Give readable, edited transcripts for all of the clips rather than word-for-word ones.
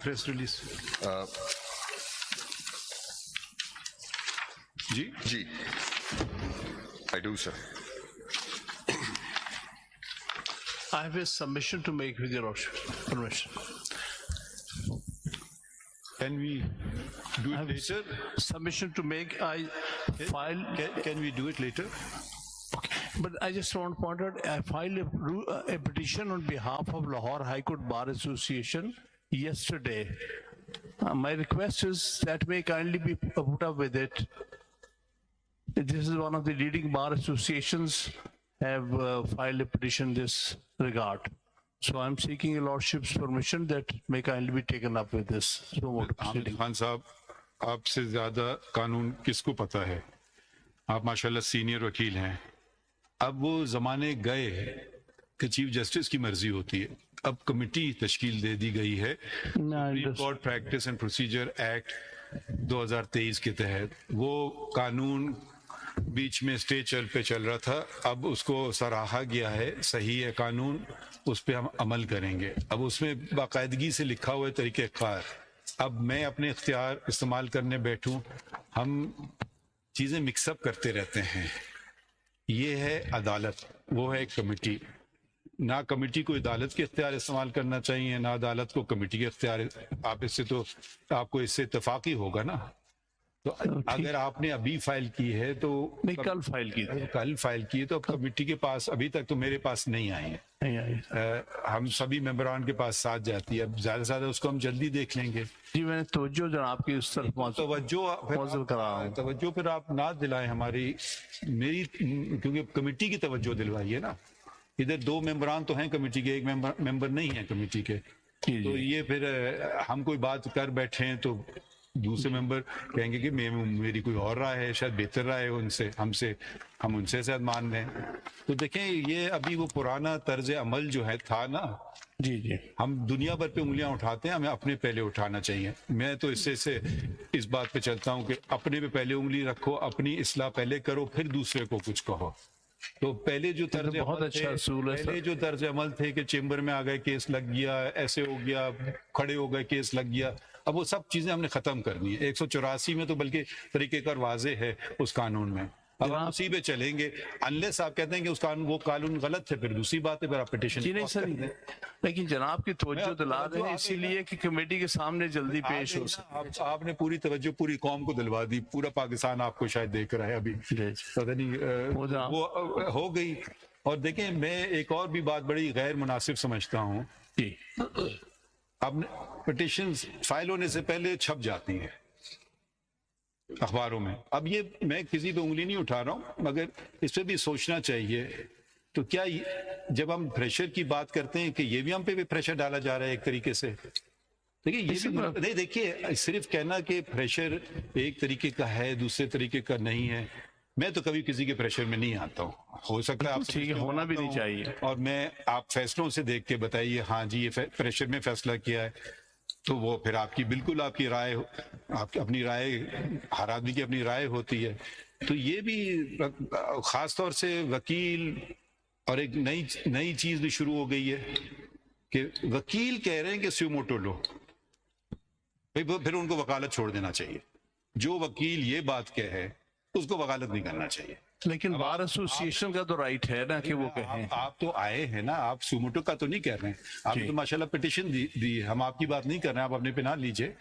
press release. Ji, I do, sir. I have a submission to make with your permission. Can we do I it have later? submission to make. I file. Can we do it later? But I just want to point out, I filed a petition on behalf of Lahore High Court Bar Association yesterday. My request is that may kindly be put up with it. This is one of the leading bar associations have filed a petition in this regard. So I'm seeking your lordship's permission that may kindly be taken up with this. So what proceeding. Khan साहब, आपसे ज्यादा कानून किसको पता है? आप माशाल्लाह senior वकील हैं. अब वो जमाने गए कि चीफ जस्टिस की मर्जी होती है. अब कमेटी तश्कील दे दी गई है. Court practice and procedure act 2023 के तहत वो कानून बीच में स्टे चल रहा था. अब उसको सराहा गया है, सही है कानून, उस पर हम अमल करेंगे. अब उसमें बाकायदगी से लिखा हुआ है तरीक़ेकार. अब मैं अपने इख्तियार इस्तेमाल करने बैठूं, हम चीज़ें मिक्सअप करते रहते हैं. ये है अदालत, वो है एक कमेटी. ना कमेटी को अदालत के इख्तियार इस्तेमाल करना चाहिए, ना अदालत को कमेटी के इख्तियार. आप इससे तो आपको इससे इत्तेफाक ही होगा ना. तो अगर आपने अभी फाइल की है तो नहीं, कल फाइल की थी. कल फाइल की है तो कमेटी के पास अभी तक तो मेरे पास नहीं आई है. नहीं आई. हम सभी मेंबरान के पास साथ जाती है. अब ज्यादा से ज्यादा उसको हम जल्दी देख लेंगे. जी मैंने तवज्जो जनाब की उस तरफ मौजूद करा रहा हूं. तवज्जो फिर आप ना दिलाएं हमारी मेरी, क्योंकि कमेटी की तवज्जो दिलवाइए ना. इधर दो मेंबरान तो हैं कमेटी के, एक मेंबर नहीं है कमेटी के. तो ये फिर हम कोई बात कर बैठे हैं तो दूसरे मेंबर कहेंगे कि मेरी कोई और राय है, शायद बेहतर राय है उनसे, हम उनसे शायद मान लें. तो देखें, ये अभी वो पुराना तर्ज अमल जो है था ना. जी हम दुनिया भर पे उंगलियां उठाते हैं, हमें अपने पहले उठाना चाहिए. मैं तो इससे इस बात पे चलता हूं कि अपने पे पहले उंगली रखो, अपनी इस्लाह पहले करो, फिर दूसरे को कुछ कहो. तो पहले जो तर्ज बहुत अच्छा असूल है. पहले जो तर्ज अमल थे कि चेंबर में आ गए केस लग गया, ऐसे हो गया, खड़े हो गए केस लग गया, अब वो सब चीजें हमने खत्म करनी है. 184 में तो बल्कि तरीकेकार वाजे है उस कानून में. अब हम उसी पे चलेंगे. अनलेस आप कहते हैं कि वो कानून गलत है, फिर दूसरी बात है, फिर आप पिटीशन. जी नहीं सर, लेकिन जनाब की तवज्जो दिला रहे हैं इसीलिए कि कमेटी के सामने जल्दी पेश हो सके. आपने पूरी तवज्जो पूरी कौम को दिलवा दी. पूरा पाकिस्तान आपको शायद देख रहा है अभी. पता नहीं वो हो गई. और देखें, मैं एक और भी बात बड़ी गैर मुनासिब समझता हूँ. अब पिटीशन फाइल होने से पहले छप जाती है अखबारों में. अब ये मैं किसी पे उंगली नहीं उठा रहा हूं, मगर इस पे भी सोचना चाहिए. तो क्या जब हम प्रेशर की बात करते हैं कि ये भी हम पे भी प्रेशर डाला जा रहा है एक तरीके से. देखिए, ये भी नहीं. देखिए, सिर्फ कहना कि प्रेशर एक तरीके का है, दूसरे तरीके का नहीं है. मैं तो कभी किसी के प्रेशर में नहीं आता हूँ. हो सकता है आप ठीक है, होना भी नहीं चाहिए. और मैं आप फैसलों से देख के बताइए, हाँ जी ये प्रेशर में फैसला किया है, तो वो फिर आपकी बिल्कुल आपकी राय, आपकी अपनी राय, हर आदमी की अपनी राय होती है. तो ये भी खास तौर से वकील, और एक नई चीज भी शुरू हो गई है कि वकील कह रहे हैं कि स्यूमोटो लो, फिर उनको वकालत छोड़ देना चाहिए. जो वकील ये बात कहे उसको वकालत नहीं करना चाहिए. लेकिन बार एसोसिएशन का तो राइट है ना कि वो कहें. आप तो आए हैं ना, आप सुमोटो का तो नहीं कह रहे हैं. आपने तो माशाल्लाह पिटीशन दी. हम आपकी बात नहीं कर रहे हैं, आप अपने पे ना लीजिए.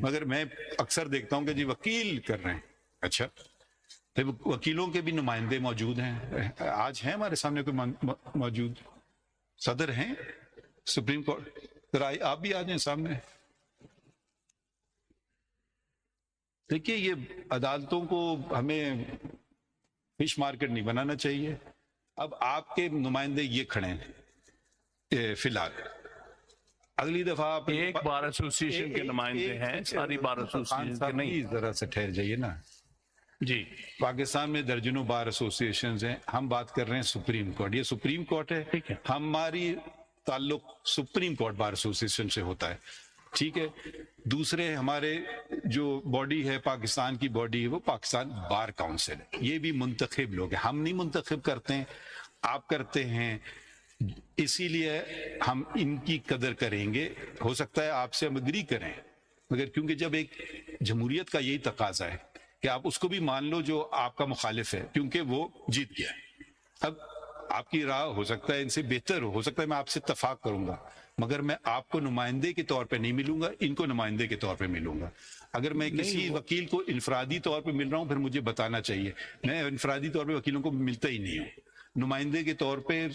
मगर मैं अक्सर देखता हूं कि जी वकील कर रहे हैं. अच्छा, तो वकीलों के भी नुमाइंदे मौजूद हैं. आज हैं हमारे सामने कोई मौजूद सदर हैं सुप्रीम कोर्ट. जरा आप भी आ जाएं सामने. देखिए, ये अदालतों को हमें फिश मार्केट नहीं बनाना चाहिए. अब आपके नुमाइंदे ये खड़े हैं फिलहाल. अगली दफा आप एक बार एसोसिएशन के नुमाइंदे हैं, सारी बार एसोसिएशन के नहीं. जरा से ठहर जाइए ना जी. पाकिस्तान में दर्जनों बार एसोसिएशंस हैं. हम बात कर रहे हैं सुप्रीम कोर्ट. ये सुप्रीम कोर्ट है. ठीक है. हमारी ताल्लुक सुप्रीम कोर्ट बार एसोसिएशन से होता है. ठीक है. दूसरे हमारे जो बॉडी है, पाकिस्तान की बॉडी है, वो पाकिस्तान बार काउंसिल है. ये भी मुंतखब लोग हैं. हम नहीं मुंतखब करते हैं, आप करते हैं. اسی لیے ہم ان کی قدر کریں گے. ہو سکتا ہے آپ سے ہم اگری کریں, مگر کیونکہ جب ایک جمہوریت کا یہی تقاضا ہے کہ آپ اس کو بھی مان لو جو آپ کا مخالف ہے, کیونکہ وہ جیت گیا ہے. اب آپ کی رائے ہو سکتا ہے ان سے بہتر ہو سکتا ہے میں آپ سے اتفاق کروں گا, مگر میں آپ کو نمائندے کے طور پہ نہیں ملوں گا, ان کو نمائندے کے طور پہ ملوں گا. اگر میں کسی وکیل کو انفرادی طور پہ مل رہا ہوں پھر مجھے بتانا چاہیے. میں انفرادی طور پہ وکیلوں کو ملتا ہی نہیں ہوں. نمائندے کے طور پہ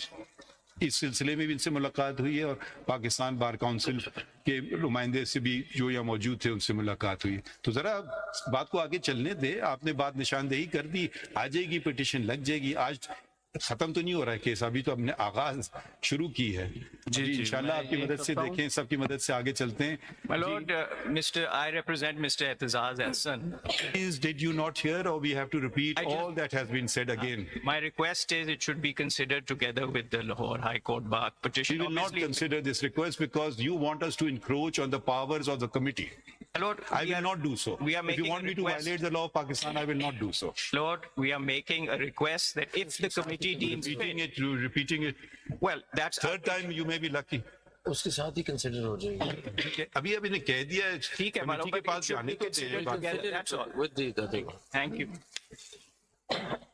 اس سلسلے میں بھی ان سے ملاقات ہوئی ہے, اور پاکستان بار کونسل کے نمائندے سے بھی جو یہاں موجود تھے ان سے ملاقات ہوئی. تو ذرا بات کو آگے چلنے دے. آپ نے بات نشاندہی کر دی, آ جائے گی پٹیشن, لگ جائے گی. آج ختم تو نہیں ہو رہا ہے کیس, ابھی تو ہم نے آغاز شروع کی ہے. جی انشاءاللہ آپ کی مدد سے دیکھیں, سب کی مدد سے آگے چلتے ہیں. My lord, I represent Mr. Ehtizaz Ahsan. Please, did you not hear, or we have to repeat I just- all that has been said again? My request is it should be considered together with the Lahore High Court bar We petition. will not Obviously, consider this request because you want us to encroach on the powers of the committee. my lord, I will not do so. we are If you making want a me to request. violate the law of Pakistan, I will not do so. Lord, we are making a request that if the committee deems Repeating it. well, that's Third time you may be lucky. اس کے ساتھ ہی consider ہو جائے گی. ابھی نے کہہ دیا ہے, ٹھیک ہے, کمیٹی کے پاس جانے تو دیں. That's all. With the other thing. Thank you.